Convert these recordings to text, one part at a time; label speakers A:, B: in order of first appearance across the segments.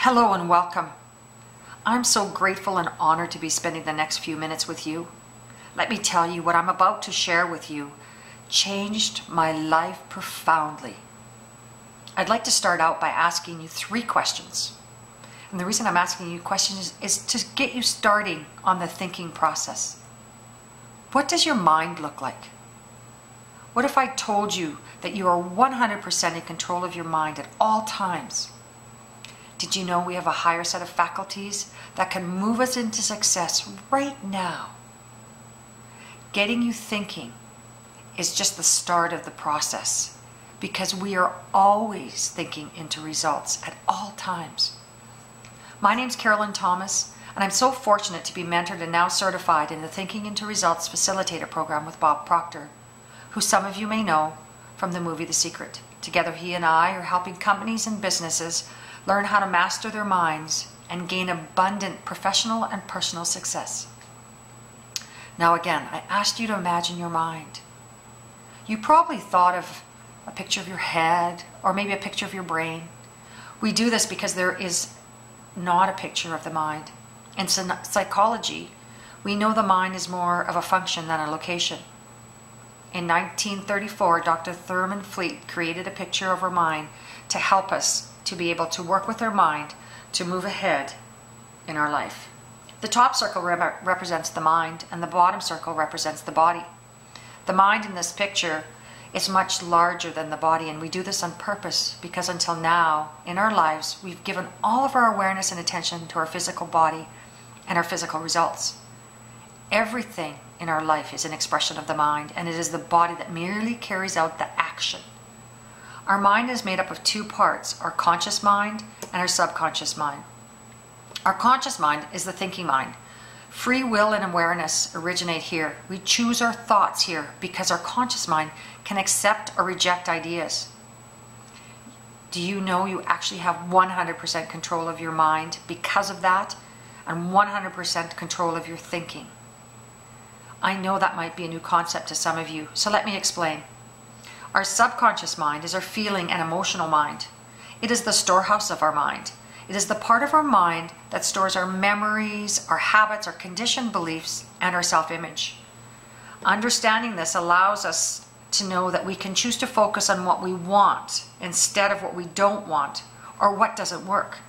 A: Hello and welcome. I'm so grateful and honored to be spending the next few minutes with you. Let me tell you what I'm about to share with you changed my life profoundly. I'd like to start out by asking you 3 questions. And the reason I'm asking you questions is to get you starting on the thinking process. What does your mind look like? What if I told you that you are 100% in control of your mind at all times? Did you know we have a higher set of faculties that can move us into success right now? Getting you thinking is just the start of the process because we are always thinking into results at all times. My name's Carolyn Thomas, and I'm so fortunate to be mentored and now certified in the Thinking into Results Facilitator program with Bob Proctor, who some of you may know from the movie The Secret. Together, he and I are helping companies and businesses learn how to master their minds and gain abundant professional and personal success. Now again, I asked you to imagine your mind. You probably thought of a picture of your head or maybe a picture of your brain. We do this because there is not a picture of the mind. In psychology, we know the mind is more of a function than a location. In 1934, Dr. Thurman Fleet created a picture of our mind to help us to be able to work with our mind to move ahead in our life. The top circle represents the mind and the bottom circle represents the body. The mind in this picture is much larger than the body, and we do this on purpose because until now in our lives we've given all of our awareness and attention to our physical body and our physical results. Everything in our life is an expression of the mind, and it is the body that merely carries out the action. Our mind is made up of 2 parts, our conscious mind and our subconscious mind. Our conscious mind is the thinking mind. Free will and awareness originate here. We choose our thoughts here because our conscious mind can accept or reject ideas. Do you know you actually have 100% control of your mind because of that, and 100% control of your thinking? I know that might be a new concept to some of you, so let me explain. Our subconscious mind is our feeling and emotional mind. It is the storehouse of our mind. It is the part of our mind that stores our memories, our habits, our conditioned beliefs, and our self-image. Understanding this allows us to know that we can choose to focus on what we want instead of what we don't want or what doesn't work.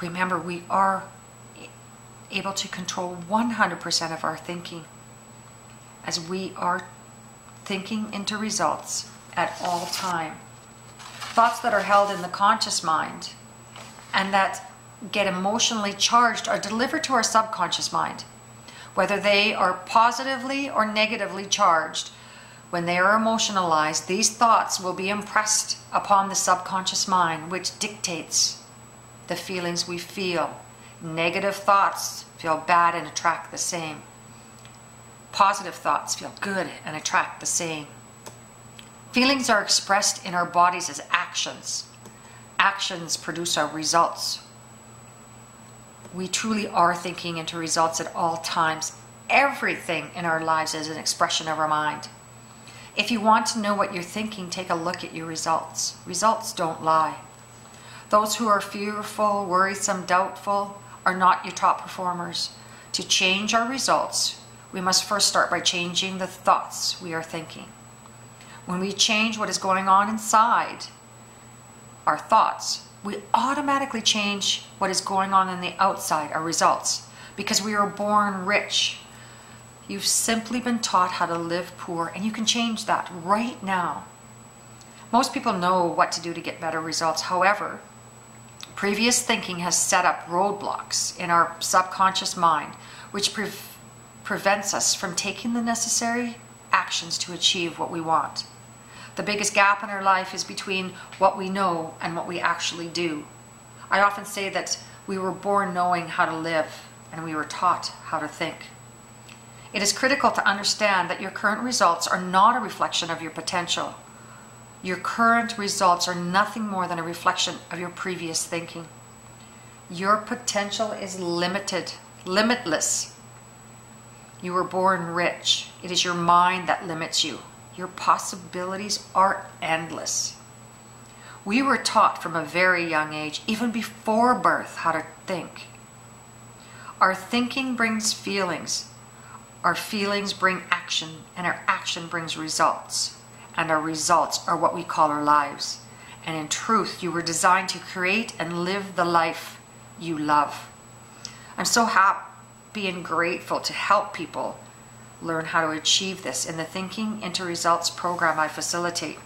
A: Remember, we are able to control 100% of our thinking as we are thinking into results at all time. Thoughts that are held in the conscious mind and that get emotionally charged are delivered to our subconscious mind. Whether they are positively or negatively charged, when they are emotionalized, these thoughts will be impressed upon the subconscious mind, which dictates the feelings we feel. Negative thoughts feel bad and attract the same. Positive thoughts feel good and attract the same. Feelings are expressed in our bodies as actions. Actions produce our results. We truly are thinking into results at all times. Everything in our lives is an expression of our mind. If you want to know what you're thinking, take a look at your results. Results don't lie. Those who are fearful, worrisome, doubtful are not your top performers. To change our results, we must first start by changing the thoughts we are thinking. When we change what is going on inside our thoughts, we automatically change what is going on the outside, our results, because we are born rich. You've simply been taught how to live poor, and you can change that right now. Most people know what to do to get better results. However, previous thinking has set up roadblocks in our subconscious mind, which prevents us from taking the necessary actions to achieve what we want. The biggest gap in our life is between what we know and what we actually do. I often say that we were born knowing how to live, and we were taught how to think. It is critical to understand that your current results are not a reflection of your potential. Your current results are nothing more than a reflection of your previous thinking. Your potential is limitless. You were born rich. It is your mind that limits you. Your possibilities are endless. We were taught from a very young age, even before birth, how to think. Our thinking brings feelings. Our feelings bring action, and our action brings results. And our results are what we call our lives. And in truth, you were designed to create and live the life you love. I'm so happy and grateful to help people learn how to achieve this in the Thinking into Results program I facilitate.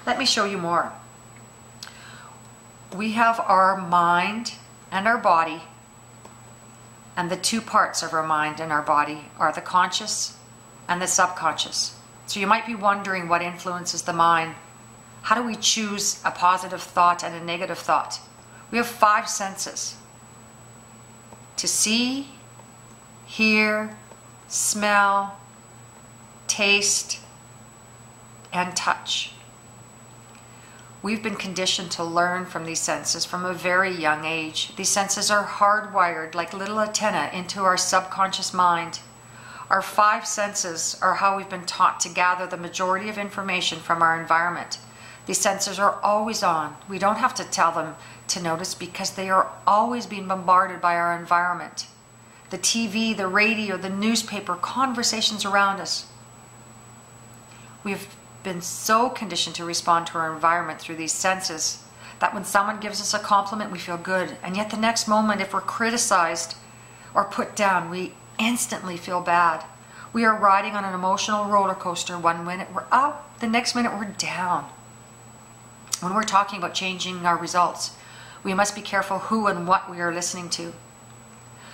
A: Let me show you more. We have our mind and our body, and the two parts of our mind and our body are the conscious and the subconscious. So you might be wondering what influences the mind. How do we choose a positive thought and a negative thought? We have 5 senses: to see, hear, smell, taste, and touch. We've been conditioned to learn from these senses from a very young age. These senses are hardwired like little antennae into our subconscious mind. Our 5 senses are how we've been taught to gather the majority of information from our environment. These senses are always on. We don't have to tell them to notice because they are always being bombarded by our environment. The TV, the radio, the newspaper, conversations around us. We've been so conditioned to respond to our environment through these senses that when someone gives us a compliment, we feel good. And yet the next moment, if we're criticized or put down, we instantly feel bad. We are riding on an emotional roller coaster. One minute we're up, the next minute we're down. When we're talking about changing our results, we must be careful who and what we are listening to.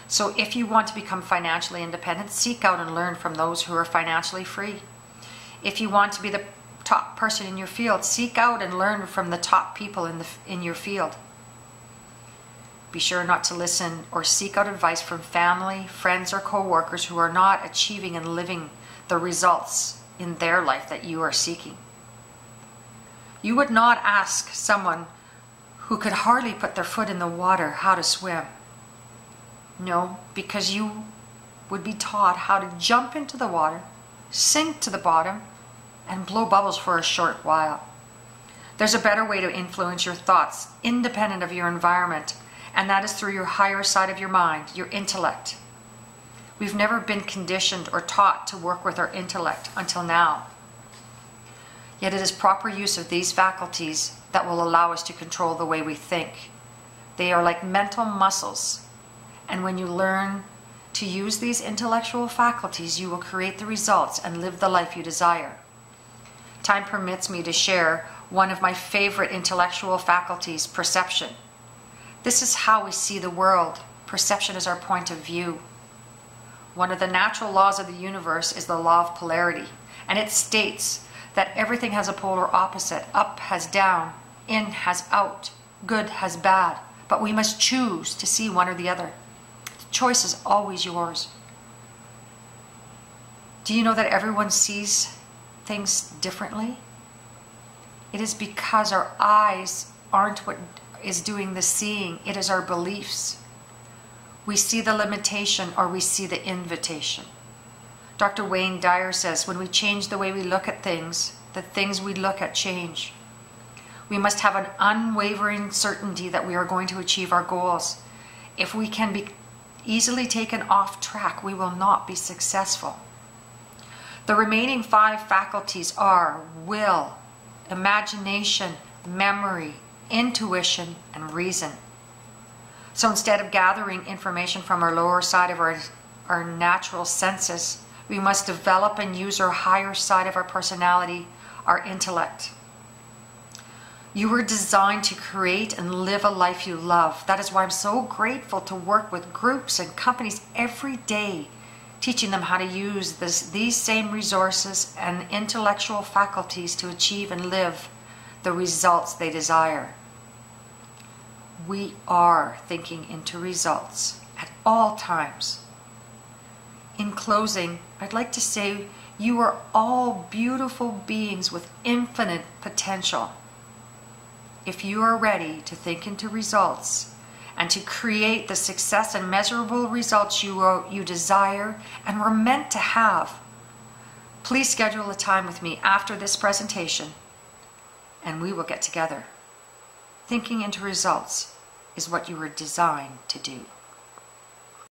A: So if you want to become financially independent, seek out and learn from those who are financially free. If you want to be the top person in your field, seek out and learn from the top people in your field. Be sure not to listen or seek out advice from family, friends, or co-workers who are not achieving and living the results in their life that you are seeking. You would not ask someone who could hardly put their foot in the water how to swim. No, because you would be taught how to jump into the water, sink to the bottom, and blow bubbles for a short while. There's a better way to influence your thoughts, independent of your environment, and that is through your higher side of your mind, your intellect. We've never been conditioned or taught to work with our intellect until now. Yet it is proper use of these faculties that will allow us to control the way we think. They are like mental muscles, and when you learn to use these intellectual faculties, you will create the results and live the life you desire. Time permits me to share one of my favorite intellectual faculties, perception. This is how we see the world. Perception is our point of view. One of the natural laws of the universe is the law of polarity, and it states that everything has a polar opposite. Up has down, in has out, good has bad, but we must choose to see one or the other. The choice is always yours. Do you know that everyone sees things differently? It is because our eyes aren't what is doing the seeing. It is our beliefs. We see the limitation or we see the invitation. Dr. Wayne Dyer says, when we change the way we look at things, the things we look at change. We must have an unwavering certainty that we are going to achieve our goals. If we can be easily taken off track, we will not be successful. The remaining 5 faculties are will, imagination, memory, intuition, and reason. So instead of gathering information from our lower side of our natural senses, we must develop and use our higher side of our personality, our intellect. You were designed to create and live a life you love. That is why I'm so grateful to work with groups and companies every day, teaching them how to use these same resources and intellectual faculties to achieve and live the results they desire. We are thinking into results at all times. In closing, I'd like to say you are all beautiful beings with infinite potential. If you are ready to think into results and to create the success and measurable results you desire and were meant to have, please schedule a time with me after this presentation and we will get together. Thinking into results is what you were designed to do.